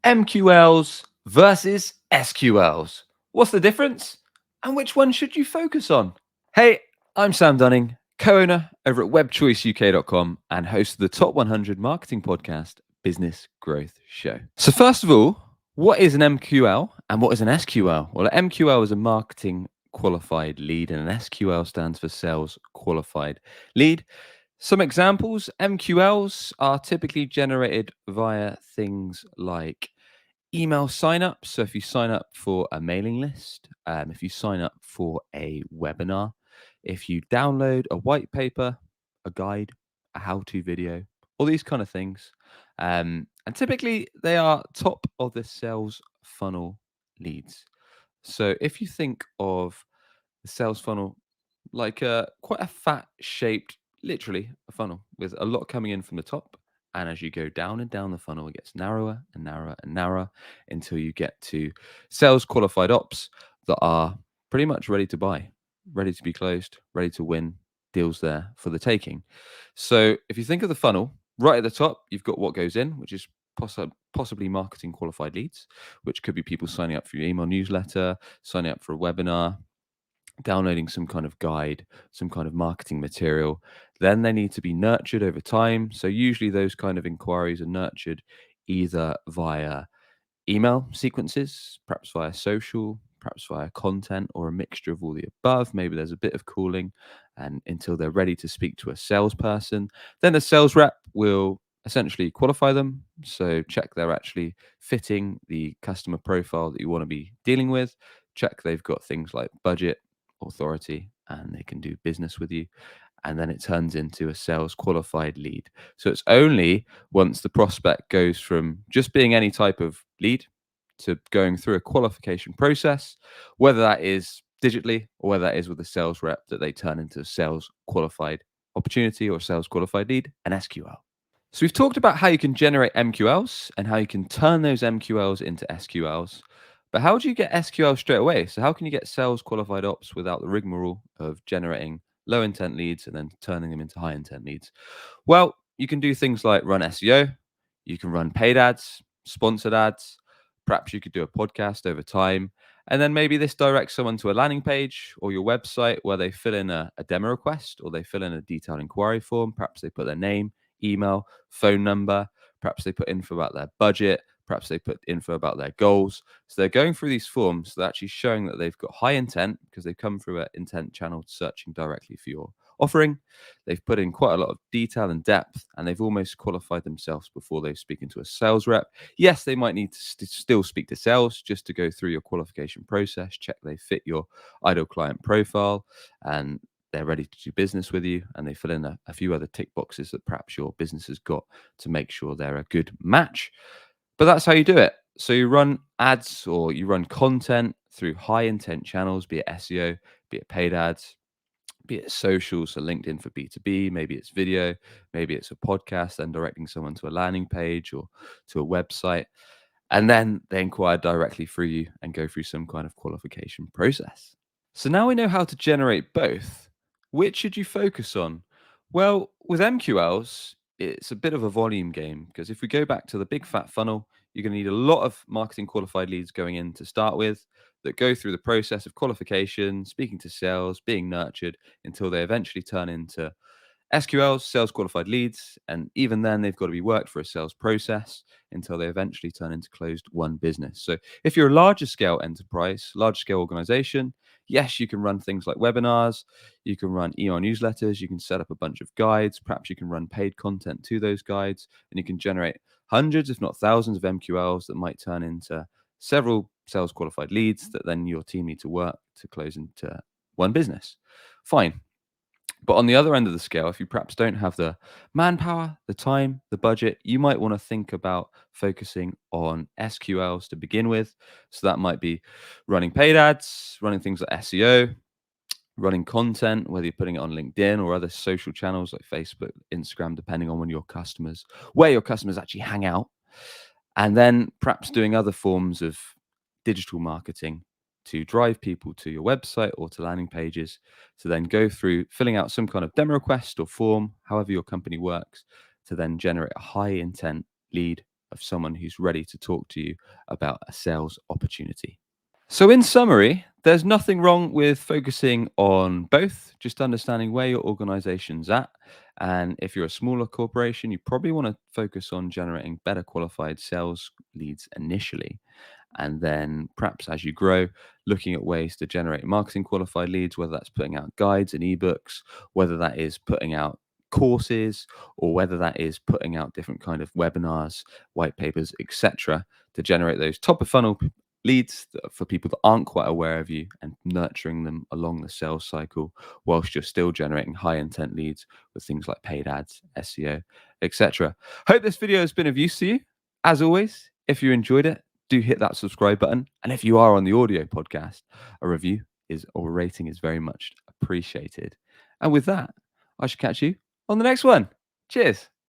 MQLs versus SQLs. What's the difference? And which one should you focus on? Hey, I'm Sam Dunning, co-owner over at webchoiceuk.com and host of the Top 100 Marketing Podcast Business Growth Show. So first of all, what is an MQL and what is an SQL? Well, an MQL is a marketing qualified lead and an SQL stands for sales qualified lead. Some examples: MQLs are typically generated via things like email sign up. So if you sign up for a mailing list, if you sign up for a webinar, if you download a white paper, a guide, a how-to video, all these kind of things. And typically they are top of the sales funnel leads. So if you think of the sales funnel like quite a fat shaped, literally a funnel with a lot coming in from the top. And as you go down and down the funnel, it gets narrower and narrower and narrower until you get to sales qualified ops that are pretty much ready to buy, ready to be closed, ready to win, deals there for the taking. So if you think of the funnel, right at the top, you've got what goes in, which is possibly marketing qualified leads, which could be people signing up for your email newsletter, signing up for a webinar, downloading some kind of guide, some kind of marketing material. Then they need to be nurtured over time. So usually those kind of inquiries are nurtured either via email sequences, perhaps via social, perhaps via content, or a mixture of all the above. Maybe there's a bit of cooling and until they're ready to speak to a salesperson. Then the sales rep will essentially qualify them. So check they're actually fitting the customer profile that you want to be dealing with. Check they've got things like budget, authority, and they can do business with you. And then it turns into a sales qualified lead. So it's only once the prospect goes from just being any type of lead to going through a qualification process, whether that is digitally or whether that is with a sales rep, that they turn into a sales qualified opportunity or sales qualified lead, an SQL. So we've talked about how you can generate MQLs and how you can turn those MQLs into SQLs. But how do you get SQL straight away? So how can you get sales qualified ops without the rigmarole of generating low intent leads and then turning them into high intent leads? Well, you can do things like run SEO, you can run paid ads, sponsored ads, perhaps you could do a podcast over time. And then maybe this directs someone to a landing page or your website where they fill in a demo request or they fill in a detailed inquiry form. Perhaps they put their name, email, phone number. Perhaps they put info about their budget. Perhaps they put info about their goals. So they're going through these forms. So they're actually showing that they've got high intent because they come through an intent channel searching directly for your offering. They've put in quite a lot of detail and depth, and they've almost qualified themselves before they speak into a sales rep. Yes, they might need to still speak to sales just to go through your qualification process, check they fit your ideal client profile, and they're ready to do business with you, and they fill in a few other tick boxes that perhaps your business has got to make sure they're a good match. But that's how you do it. So you run ads or you run content through high intent channels, be it SEO, be it paid ads, be it social, so LinkedIn for B2B, maybe it's video, maybe it's a podcast, then directing someone to a landing page or to a website. And then they inquire directly through you and go through some kind of qualification process. So now we know how to generate both. Which should you focus on? Well, with MQLs, it's a bit of a volume game because if we go back to the big fat funnel, you're going to need a lot of marketing qualified leads going in to start with that go through the process of qualification, speaking to sales, being nurtured until they eventually turn into SQLs, sales qualified leads, and even then they've got to be worked for a sales process until they eventually turn into closed won business. So if you're a larger scale enterprise, large scale organization, yes, you can run things like webinars, you can run email newsletters, you can set up a bunch of guides, perhaps you can run paid content to those guides, and you can generate hundreds, if not thousands of MQLs that might turn into several sales qualified leads that then your team need to work to close into one business. Fine. But on the other end of the scale, if you perhaps don't have the manpower, the time, the budget, you might want to think about focusing on SQLs to begin with. So that might be running paid ads, running things like SEO, running content, whether you're putting it on LinkedIn or other social channels like Facebook, Instagram, depending on where your customers actually hang out. And then perhaps doing other forms of digital marketing to drive people to your website or to landing pages to then go through filling out some kind of demo request or form, however your company works, to then generate a high intent lead of someone who's ready to talk to you about a sales opportunity. So, in summary, there's nothing wrong with focusing on both, just understanding where your organization's at. And if you're a smaller corporation, you probably want to focus on generating better qualified sales leads initially. And then perhaps as you grow, looking at ways to generate marketing qualified leads, whether that's putting out guides and ebooks, whether that is putting out courses, or whether that is putting out different kind of webinars, white papers, etc., to generate those top of funnel leads for people that aren't quite aware of you, and nurturing them along the sales cycle whilst you're still generating high intent leads with things like paid ads, SEO, etc. Hope this video has been of use to you. As always, if you enjoyed it, do hit that subscribe button. And if you are on the audio podcast, a review is or a rating is very much appreciated. And with that, I shall catch you on the next one. Cheers.